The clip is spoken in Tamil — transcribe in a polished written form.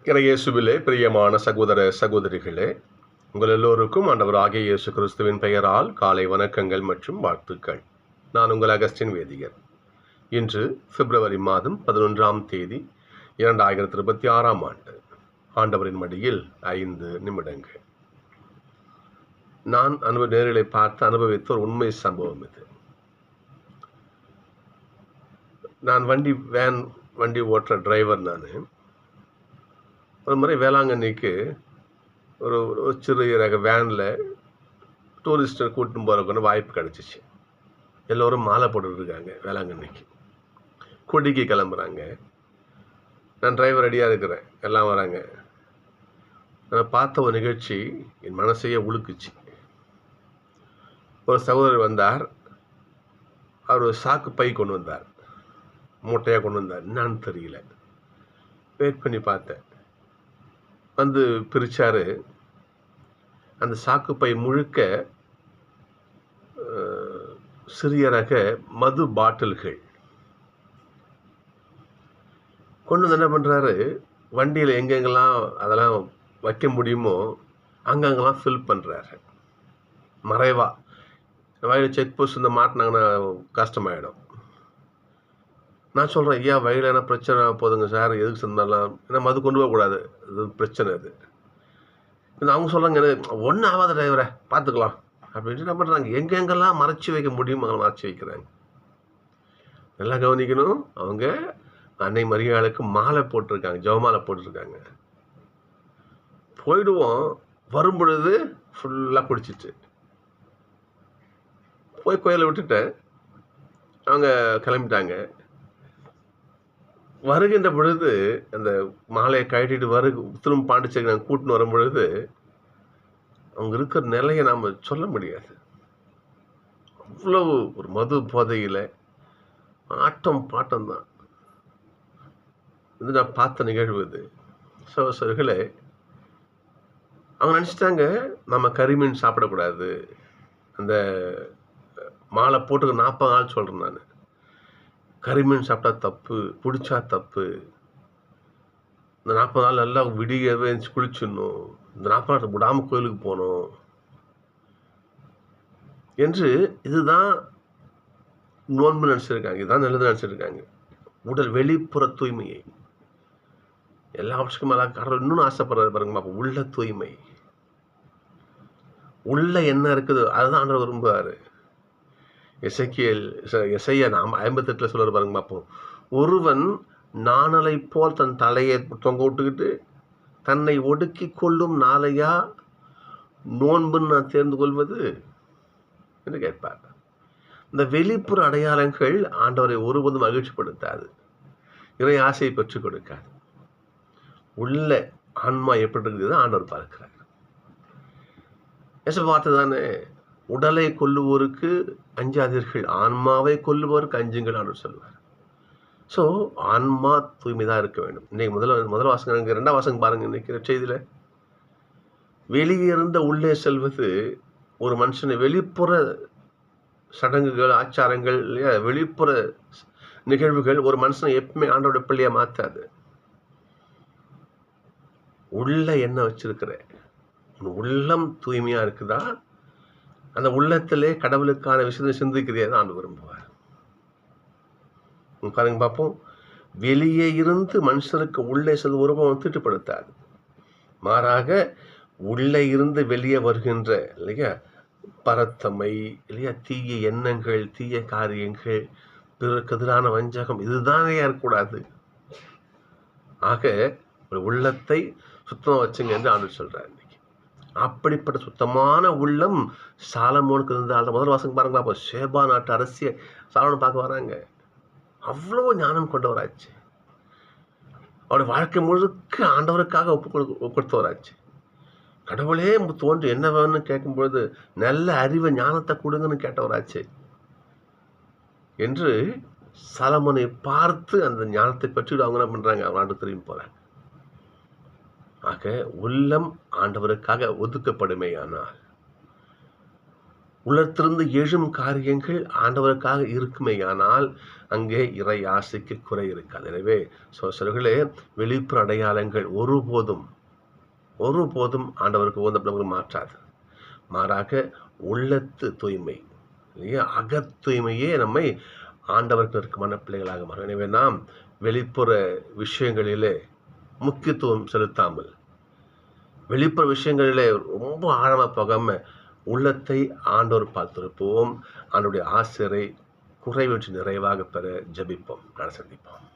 இயேசுவிலே பிரியமான சகோதர சகோதரிகளே, உங்கள் எல்லோருக்கும் ஆண்டவராகிய இயேசு கிறிஸ்துவின் பெயரால் காலை வணக்கங்கள் மற்றும் வாழ்த்துக்கள். நான் உங்கள் அகஸ்டின் வேதியர். இன்று பிப்ரவரி மாதம் 11ஆம் தேதி 2026ஆம் ஆண்டு. ஆண்டவரின் மடியில் 5 நிமிடங்கள். நான் நேரிலே பார்த்து அனுபவித்த ஒரு உண்மை சம்பவம் இது. நான் வண்டி ஓட்டுற டிரைவர். நான் ஒரு முறை வேளாங்கண்ணிக்கு ஒரு சிறு ரக வேனில் டூரிஸ்ட்டை கூட்டின்னு போகிறதுக்கு வாய்ப்பு கிடச்சிச்சு. எல்லோரும் மாலை போட்டுட்ருக்காங்க. வேளாங்கண்ணிக்கு கொடிக்கு கிளம்புறாங்க. நான் டிரைவர் ரெடியாக இருக்கிறேன், எல்லாம் வராங்க. நான் பார்த்த ஒரு நிகழ்ச்சி என் மனசையே உழுக்குச்சு. ஒரு சகோதரர் வந்தார். அவர் ஒரு சாக்கு பை கொண்டு வந்தார், மூட்டையாக கொண்டு வந்தார். என்னான்னு தெரியல. வெயிட் பண்ணி பார்த்தேன். வந்து பிரித்தார். அந்த சாக்கு பை முழுக்க சிறிய ரக மது பாட்டில்கள் கொண்டு வந்து என்ன பண்ணுறாரு, வண்டியில் எங்கெங்கெல்லாம் அதெல்லாம் வைக்க முடியுமோ அங்கங்கெல்லாம் ஃபில் பண்ணுறாரு. மறைவாக வயலில் செக் போஸ்ட் இந்த மாட்டினாங்கன்னா கஷ்டமாயிடும். நான் சொல்கிறேன், ஐயா வயலில் என்ன பிரச்சனை போதுங்க சார், எதுக்கு செஞ்சாலாம், ஏன்னா மது கொண்டு போகக்கூடாது, அது பிரச்சனை. அது அவங்க சொல்கிறாங்க, ஒன்றும் ஆகாத டிரைவரை பார்த்துக்கலாம் அப்படின்ட்டு என்ன பண்ணுறாங்க, எங்கெங்கெல்லாம் மறைச்சி வைக்க முடியுமோ அங்கே மறைச்சி வைக்கிறாங்க. நல்லா கவனிக்கணும். அவங்க அன்னை மரியாளுக்கு மாலை போட்டிருக்காங்க, ஜெபமாலை போட்டிருக்காங்க. போயிடுவோம், வரும் பொழுது ஃபுல்லாக குடிச்சிட்டு போய் கோயிலை விட்டுட்டேன். அவங்க கிளம்பிட்டாங்க. வருகின்ற பொழுது அந்த மாலையை கழட்டிட்டு திரும்ப பாண்டிச்சேரி நாங்கள் கூட்டின்னு வரும் பொழுது அவங்க இருக்கிற நிலையை நாம் சொல்ல முடியாது. அவ்வளவு ஒரு மது போதையில் ஆட்டம் பாட்டம் தான். இது நான் பார்த்த நிகழ்வு. இது சகோதரர்களே, அவங்க நினச்சிட்டாங்க நம்ம கறிமீன் சாப்பிடக்கூடாது. அந்த மாலை போட்டுக்க 40 நாள் சொல்கிறேன் நான். கறிமீன் சாப்பிட்டா தப்பு, பிடிச்சா தப்பு. இந்த 40 நாள் நல்லா விடியவே குளிச்சிடணும், இந்த 40 நாள் விடாமல் கோயிலுக்கு போகணும் என்று இதுதான் நோன்பு நினச்சிருக்காங்க. இதுதான் நல்லது நினச்சிருக்காங்க. உடல் வெளிப்புற தூய்மையை எல்லா ஆப்ஷனுக்கும் மேலே கடவுள் இன்னொன்று ஆசைப்படுறது பாருங்கம்மா. அப்போ உள்ள தூய்மை, உள்ள என்ன இருக்குது அதுதான் ஆண்டவர் விரும்புவார். எசையா 58 சொல்லுற பாருங்க பார்ப்போம். ஒருவன் நாணலை போல் தன் தலையை தொங்க விட்டுக்கிட்டு தன்னை ஒடுக்கி கொள்ளும் நாளையா நோன்புன்னு நான் தேர்ந்து கொள்வது என்று கேட்பார். இந்த வெளிப்புற அடையாளங்கள் ஆண்டவரை ஒருபோதும் மகிழ்ச்சிப்படுத்தாது, இறை ஆசையை பெற்றுக் கொடுக்காது. உள்ள ஆன்மா எப்படி இருக்குது ஆண்டவர் பார்க்கிறார். பார்த்து தானே, உடலை கொல்லுவோருக்கு அஞ்சாதீர்கள், ஆன்மாவை கொல்லுவோருக்கு அஞ்சுங்கள் என்று சொல்வார். ஸோ ஆன்மா தூய்மை தான் இருக்க வேண்டும். இன்னைக்கு முதல் வாசகம், 2ஆம் வாசகம் பாருங்க. இன்னைக்கு செய்தியில் வெளியே இருந்த உள்ளே செல்வது ஒரு மனுஷனை வெளிப்புற சடங்குகள், ஆச்சாரங்கள், இல்லையா, வெளிப்புற நிகழ்வுகள் ஒரு மனுஷனை எப்பவுமே ஆண்டோட பிள்ளையா மாற்றாது. உள்ள என்ன வச்சிருக்கிற, உள்ளம் தூய்மையா இருக்குதா, அந்த உள்ளத்திலே கடவுளுக்கான விஷயத்தை சிந்திக்கிறதே தான் ஆண்டு விரும்புவார். பாருங்க பார்ப்போம். வெளியே இருந்து மனுஷனுக்கு உள்ளே செல்வது ஒருபோதும் தீட்டுப்படுத்தாது. மாறாக உள்ளே இருந்து வெளியே வருகின்ற, இல்லையா, பரத்தமை, இல்லையா, தீய எண்ணங்கள், தீய காரியங்கள், பிறருக்கு எதிரான வஞ்சகம், இதுதானே இருக்கக்கூடாது. ஆக ஒரு உள்ளத்தை சுத்தமாக வச்சுங்க என்று ஆண்டு சொல்றார். அப்படிப்பட்ட சுத்தமான உள்ளம் சாலமோனுக்கு இருந்தால் முதல் வாசகம் பாருங்க. அப்போ சேபா நாட்டு அரசிய சாலமோன் பார்க்க வராங்க. அவ்வளோ ஞானம் கொண்டவராச்சு. அவருடைய வாழ்க்கை முழுக்க ஆண்டவருக்காக ஒப்பு கொடுத்தவராச்சு. கடவுளே தோன்று என்ன வேணும்னு கேட்கும்பொழுது நல்ல அறிவை, ஞானத்தை கொடுங்கன்னு கேட்டவராச்சு என்று சாலமோனை பார்த்து அந்த ஞானத்தை பெற்றுட்டு அவங்க என்ன பண்றாங்க, அவங்க நாட்டு திரும்பி போறாங்க. ஆக உள்ளம் ஆண்டவருக்காக ஒதுக்கப்படுமேயானால் உள்ளத்திலிருந்து எழும் காரியங்கள் ஆண்டவருக்காக இருக்குமேயானால் அங்கே இறை ஆசைக்கு குறை இருக்காது. எனவே சகோதரர்களே, வெளிப்புற அடையாளங்கள் ஒருபோதும் ஆண்டவருக்கு உகந்த மாற்றாது. மாறாக உள்ளத்து தூய்மை, இல்லையா, அகத்தூய்மையே நம்மை ஆண்டவருக்கு நெருக்கமான பிள்ளைகளாக மாறும். எனவே நாம் வெளிப்புற விஷயங்களிலே முக்கியத்துவம் செலுத்தாமல், வெளிப்புற விஷயங்களிலே ரொம்ப ஆழமாக போகாம, உள்ளத்தை ஆண்டவர் பார்த்திருப்போம். ஆண்டவருடைய ஆசிரியரை குறைவின்றி நிறைவாக பெற ஜெபிப்போம். நான் சந்திப்போம்.